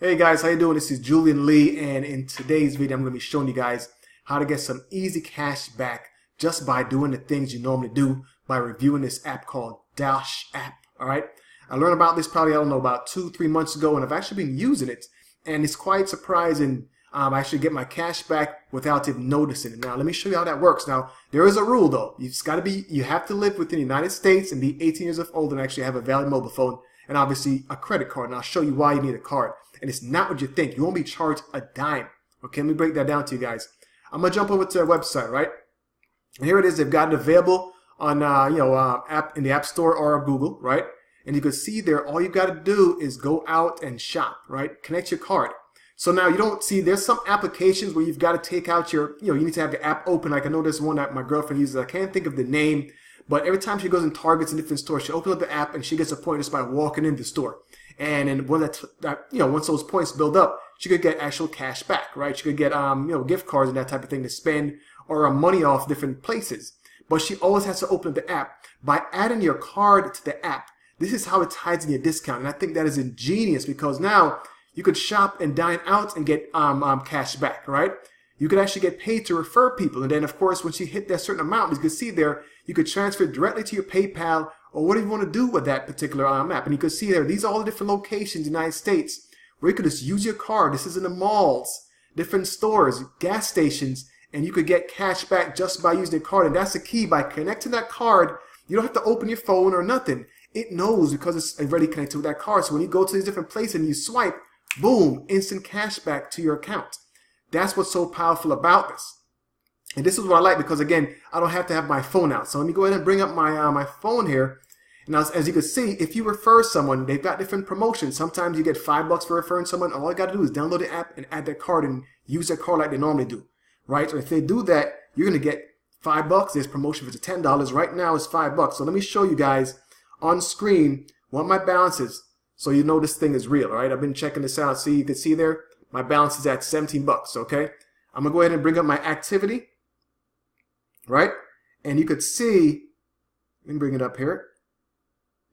Hey guys, how you doing? This is Julian Lee, and in today's video I'm going to be showing you guys how to get some easy cash back just by doing the things you normally do by reviewing this app called Dosh App. Alright, I learned about this probably, I don't know, about 2-3 months ago, and I've actually been using it, and it's quite surprising. I actually get my cash back without even noticing it. Now let me show you how that works. Now there is a rule though. You have to live within the United States and be 18 years of old and actually have a valid mobile phone and obviously a credit card. And I'll show you why you need a card. And it's not what you think. You won't be charged a dime. Okay, let me break that down to you guys. I'm gonna jump over to their website, right? And here it is. They've got it available on app in the App Store or Google, right? And you can see there, all you got to do is go out and shop, right? Connect your card. So now you don't see, there's some applications where you've got to take out your, you need to have the app open. Like I know there's one that my girlfriend uses. I can't think of the name, but every time she goes in Targets and different stores, she opens up the app and she gets a point just by walking in the store. And then when once those points build up, she could get actual cash back, right? She could get gift cards and that type of thing to spend or money off different places. But she always has to open up the app. By adding your card to the app, this is how it ties in your discount. And I think that is ingenious because now you could shop and dine out and get cash back, right? You could actually get paid to refer people. And then, of course, once you hit that certain amount, as you can see there, you could transfer directly to your PayPal or whatever you want to do with that particular app. And you can see there, these are all the different locations in the United States where you could just use your card. This is in the malls, different stores, gas stations, and you could get cash back just by using the card. And that's the key. By connecting that card, you don't have to open your phone or nothing. It knows because it's already connected with that card. So when you go to these different places and you swipe, boom, instant cash back to your account. That's what's so powerful about this. And this is what I like because, again, I don't have to have my phone out. So let me go ahead and bring up my phone here. And as you can see, if you refer someone, they've got different promotions. Sometimes you get $5 for referring someone. All you got to do is download the app and add their card and use their card like they normally do, right? So if they do that, you're going to get $5. There's promotion for $10. Right now it's $5. So let me show you guys on screen what my balance is. So you know this thing is real, all right? I've been checking this out. See, you can see there, my balance is at 17 bucks, okay? I'm gonna go ahead and bring up my activity, right? And you could see, let me bring it up here.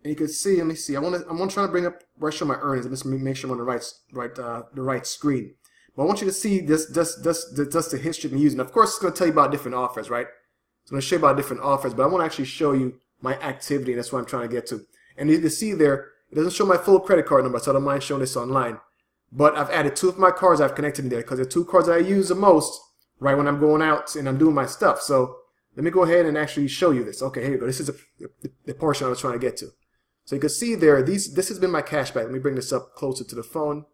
And you could see, let me see, I'm trying to bring up where I show my earnings. Let's make sure I'm on the right screen. But I want you to see just the history I'm using. Of course, it's gonna tell you about different offers, right? It's gonna show you about different offers, but I wanna actually show you my activity, and that's what I'm trying to get to. And you can see there, it doesn't show my full credit card number, so I don't mind showing this online. But I've added 2 of my cards I've connected in there because they're 2 cards that I use the most right when I'm going out and I'm doing my stuff. So let me go ahead and actually show you this. Okay, here you go. This is the portion I was trying to get to. So you can see there, this has been my cash back. Let me bring this up closer to the phone.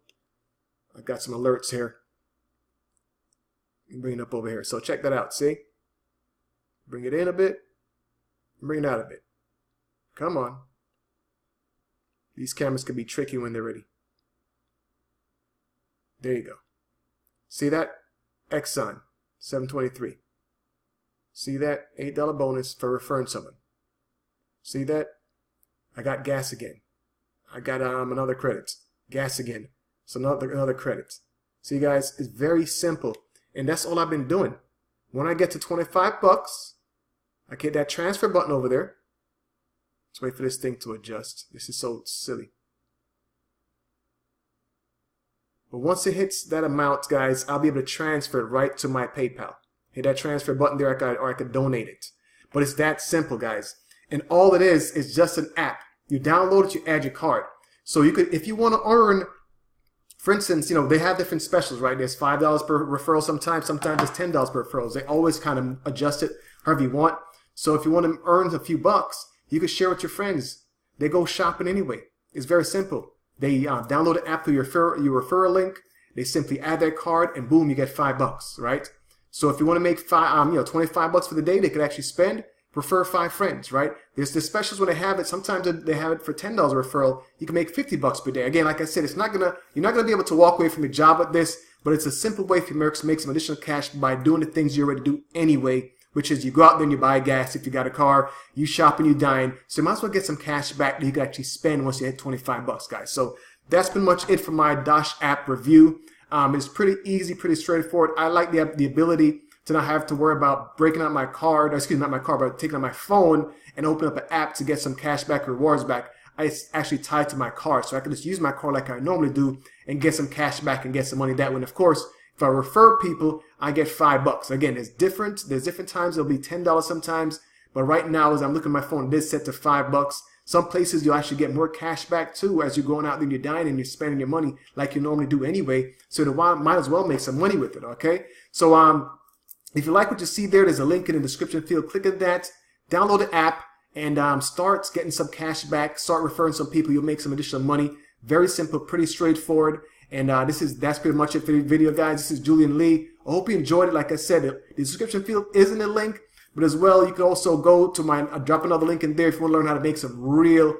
I've got some alerts here. Let me bring it up over here. So check that out. See? Bring it in a bit. Bring it out a bit. Come on. These cameras can be tricky when they're ready. There you go. See that? Exxon, 723. See that? $8 bonus for referring someone. See that? I got gas again. I got another credit. Gas again. So another credit. See guys, it's very simple. And that's all I've been doing. When I get to 25 bucks, I hit that transfer button over there. Let's wait for this thing to adjust. This is so silly. But once it hits that amount, guys, I'll be able to transfer it right to my PayPal. Hit that transfer button there, or I could donate it. But it's that simple, guys. And all it is just an app. You download it, you add your card. So you could, if you want to earn, for instance, they have different specials, right? There's $5 per referral sometimes it's $10 per referrals. They always kind of adjust it however you want. So if you want to earn a few bucks, you can share with your friends. They go shopping anyway. It's very simple. They download the app through your referral link. They simply add their card, and boom, you get $5, right? So if you want to make 25 bucks for the day, they could actually spend. Refer 5 friends, right? There's the specials when they have it. Sometimes they have it for $10 a referral. You can make 50 bucks per day. Again, like I said, you're not gonna be able to walk away from your job with this, but it's a simple way for you to make some additional cash by doing the things you already do anyway. Which is you go out there and you buy gas if you got a car, you shop and you dine. So you might as well get some cash back that you can actually spend once you hit 25 bucks, guys. So that's been much it for my Dosh app review. It's pretty easy, pretty straightforward. I like the ability to not have to worry about breaking out my card, or excuse me, not my card, but taking out my phone and open up an app to get some cash back rewards back. it's actually tied to my card. So I can just use my card like I normally do and get some cash back and get some money that way. And of course, if I refer people, I get $5. Again, it's different. There's different times. It'll be $10 sometimes. But right now, as I'm looking at my phone, it is set to $5. Some places you'll actually get more cash back too as you're going out and you're dining and you're spending your money like you normally do anyway. So you might as well make some money with it, okay? So if you like what you see there, there's a link in the description field. Click on that, download the app, and start getting some cash back. Start referring some people. You'll make some additional money. Very simple, pretty straightforward. And that's pretty much it for the video, guys. This is Julian Lee. I hope you enjoyed it. Like I said, the description field is in the link. But as well, you can also go to drop another link in there if you want to learn how to make some real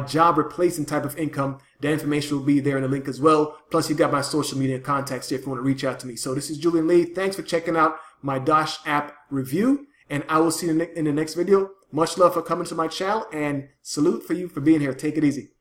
job replacing type of income. That information will be there in the link as well. Plus, you got my social media contacts here if you want to reach out to me. So this is Julian Lee. Thanks for checking out my Dosh app review. And I will see you in the next video. Much love for coming to my channel and salute for you for being here. Take it easy.